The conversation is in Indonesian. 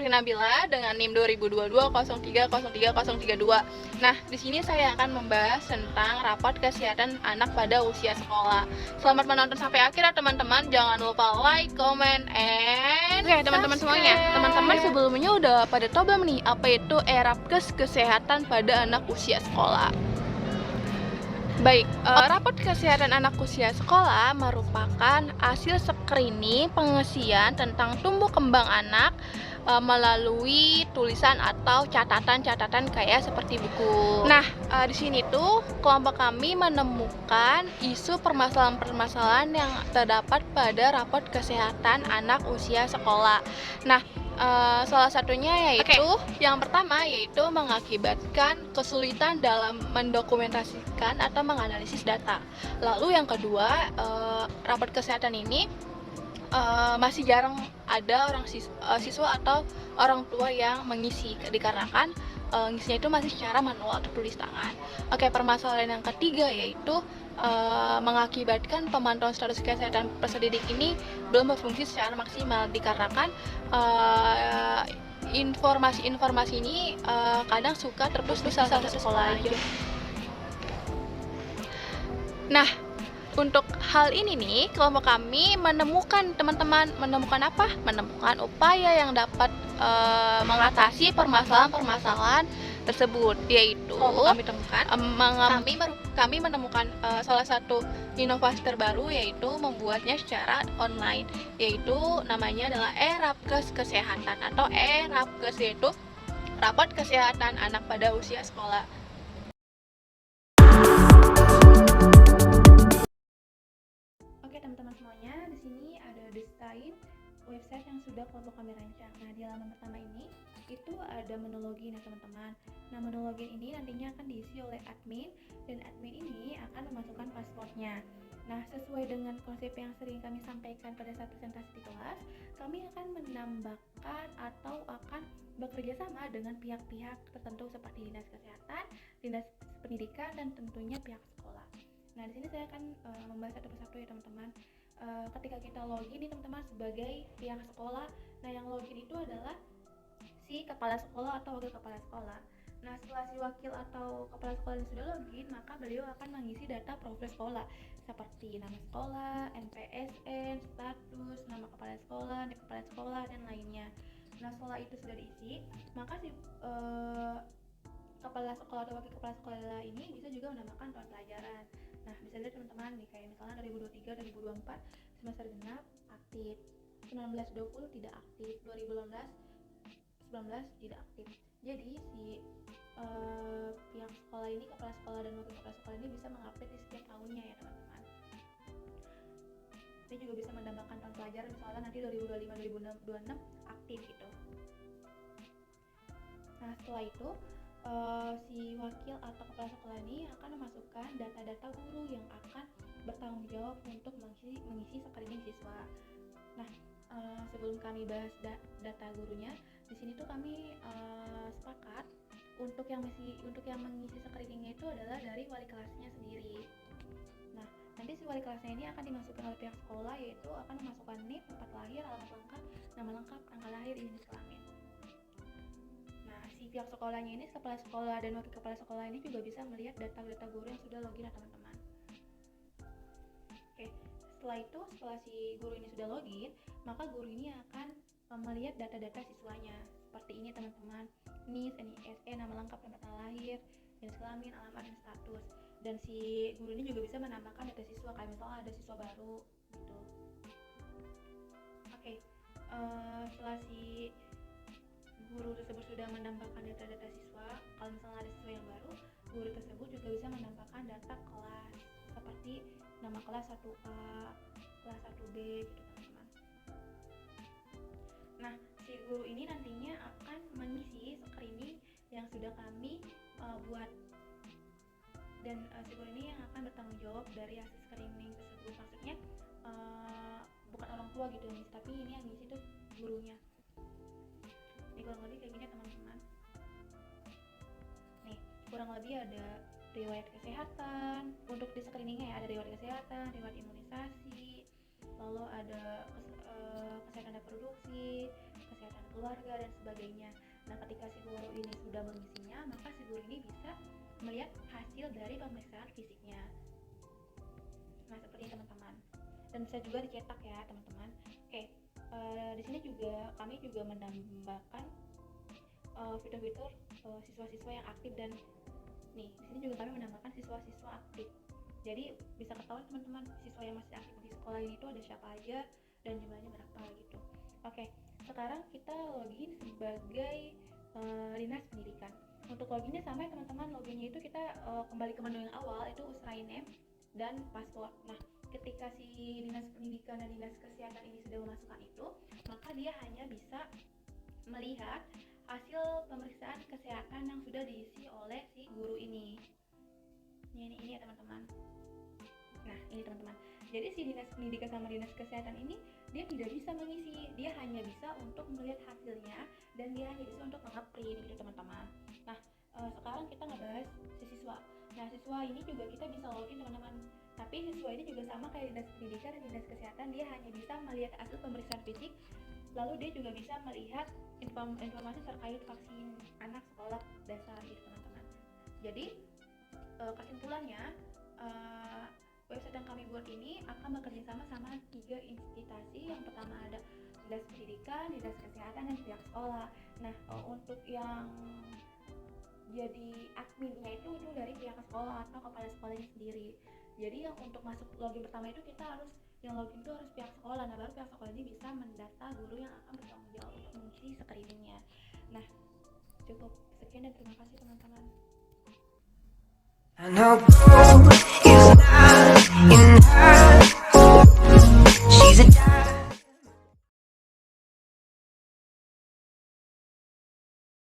Nurhi Nabila dengan NIM 2022-030332. Nah, di sini saya akan membahas tentang rapot kesehatan anak pada usia sekolah. Selamat menonton sampai akhir ya teman-teman. Jangan lupa like, comment, and teman-teman semuanya. Teman-teman sebelumnya udah pada tahu belum nih apa itu Rapkes kesehatan pada anak usia sekolah? Baik, rapot kesehatan anak usia sekolah merupakan hasil screening pengisian tentang tumbuh kembang anak melalui tulisan atau catatan-catatan kayak seperti buku. Nah, di sini tuh kelompok kami menemukan isu permasalahan-permasalahan yang terdapat pada rapot kesehatan anak usia sekolah. Nah, salah satunya yaitu yang pertama yaitu mengakibatkan kesulitan dalam mendokumentasikan atau menganalisis data. Lalu yang kedua, rapot kesehatan ini masih jarang ada orang siswa atau orang tua yang mengisi dikarenakan ngisinya itu masih secara manual atau tulis tangan. Oke, permasalahan yang ketiga yaitu mengakibatkan pemantauan status kesehatan peserta didik ini belum berfungsi secara maksimal dikarenakan informasi-informasi ini kadang suka terputus di salah satu sekolah aja. Nah, untuk hal ini nih, kelompok kami menemukan apa? Menemukan upaya yang dapat mengatasi permasalahan-permasalahan tersebut, yaitu kami menemukan salah satu inovasi terbaru yaitu membuatnya secara online, yaitu namanya adalah Rapkes Kesehatan atau Rapkes, yaitu rapot kesehatan anak pada usia sekolah. Oke teman-teman semuanya, di sini ada desain website yang sudah kelompok kami rancang. Nah, di halaman pertama ini itu ada menu login ya teman-teman. Nah, menu login ini nantinya akan diisi oleh admin dan admin ini akan memasukkan passwordnya. Nah, sesuai dengan konsep yang sering kami sampaikan pada saat presentasi di kelas, kami akan menambahkan atau akan bekerja sama dengan pihak-pihak tertentu seperti Dinas Kesehatan, Dinas Pendidikan, dan tentunya pihak sekolah. Nah, di sini saya akan membahas satu persatu ya teman-teman. Ketika kita login nih teman-teman sebagai pihak sekolah, nah yang login itu adalah si kepala sekolah atau wakil kepala sekolah. Nah, setelah si wakil atau kepala sekolah ini sudah login, maka beliau akan mengisi data profil sekolah seperti nama sekolah, NPSN, status, nama kepala sekolah, NIM kepala sekolah, dan lainnya. Nah, setelah itu sudah diisi, maka si kepala sekolah atau wakil kepala sekolah ini bisa juga menambahkan tahun pelajaran. Nah, bisa lihat teman-teman nih, kayak misalnya 2023-2024 semester genap aktif, 19-20 tidak aktif, 2018-19 tidak aktif. Jadi si pihak sekolah ini, kepala sekolah dan wakil kepala sekolah ini bisa mengupdate di setiap tahunnya ya teman-teman. Ini juga bisa menambahkan tahun pelajaran, misalnya nanti 2025-2026 aktif gitu. Nah, setelah itu si wakil atau kepala sekolah ini akan memasukkan data-data guru yang akan bertanggung jawab untuk mengisi screening siswa. Nah, sebelum kami bahas data gurunya, di sini tuh kami sepakat untuk yang mengisi screeningnya itu adalah dari wali kelasnya sendiri. Nah, nanti si wali kelasnya ini akan dimasukkan oleh pihak sekolah, yaitu akan memasukkan NIM, tempat lahir, alamat lengkap, nama lengkap, tanggal lahir, jenis kelamin. Si pihak sekolahnya ini, kepala sekolah dan wakil kepala sekolah ini juga bisa melihat data-data guru yang sudah login ya teman-teman. Oke, setelah si guru ini sudah login, maka guru ini akan melihat data-data siswanya seperti ini teman-teman: NIS, NISN, nama lengkap, tanggal lahir, jenis kelamin, alamat, dan status. Dan si guru ini juga bisa menambahkan data siswa, kayak misalnya ada siswa baru gitu. Oke, setelah si guru tersebut sudah menambahkan data-data siswa, kalau misalnya ada siswa yang baru, guru tersebut juga bisa menambahkan data kelas seperti nama kelas 1A, kelas 1B gitu teman-teman. Nah, si guru ini nantinya akan mengisi screening yang sudah kami buat, dan si guru ini yang akan bertanggung jawab dari hasil screening tersebut. Maksudnya bukan orang tua gitu nih, tapi ini yang ngisi tuh gurunya. Ini kurang lebih kayak gini teman-teman. Nih, kurang lebih ada riwayat kesehatan untuk di screeningnya ya, ada riwayat kesehatan, riwayat imunisasi, lalu ada kesehatan reproduksi, kesehatan keluarga dan sebagainya. Nah, ketika si guru ini sudah mengisinya, maka si guru ini bisa melihat hasil dari pemeriksaan fisiknya. Nah, seperti teman-teman. Dan bisa juga dicetak ya, teman-teman. Oke, di sini juga kami juga menambahkan fitur-fitur siswa-siswa yang aktif, dan nih di sini juga kami menambahkan siswa-siswa aktif. Jadi bisa ketahuan teman-teman siswa yang masih aktif di sekolah ini tuh ada siapa aja dan jumlahnya berapa gitu. Oke, sekarang kita login sebagai dinas pendidikan. Untuk loginnya sama ya teman-teman, loginnya itu kita kembali ke menu yang awal, itu username dan password. Nah, ketika si dinas pendidikan dan dinas kesehatan ini sudah memasukkan itu, maka dia hanya bisa melihat hasil pemeriksaan kesehatan yang sudah diisi oleh si guru ini. Ini ya teman-teman. Nah, ini teman-teman. Jadi si dinas pendidikan sama dinas kesehatan ini dia tidak bisa mengisi, dia hanya bisa untuk melihat hasilnya dan dia hanya bisa untuk nge-print gitu teman-teman. Nah, sekarang kita ngebahas si siswa. Nah, siswa ini juga kita bisa login teman-teman. Tapi siswa ini juga sama kayak dinas pendidikan dan dinas kesehatan, dia hanya bisa melihat hasil pemeriksaan fisik, lalu dia juga bisa melihat informasi terkait vaksin anak sekolah dasar gitu teman-teman. Jadi kesimpulannya, website yang kami buat ini akan bekerja sama sama 3 instansi. Yang pertama ada dinas pendidikan, dinas kesehatan, dan pihak sekolah. Nah, untuk yang jadi adminnya itu dari pihak sekolah atau kepala sekolahnya sendiri. Jadi yang untuk masuk login pertama itu kita harus, yang login itu harus pihak sekolah. Nah, baru pihak sekolah ini bisa mendata guru yang akan bertanggung jawab untuk mengisi screeningnya. Nah, cukup sekian dan terima kasih teman-teman.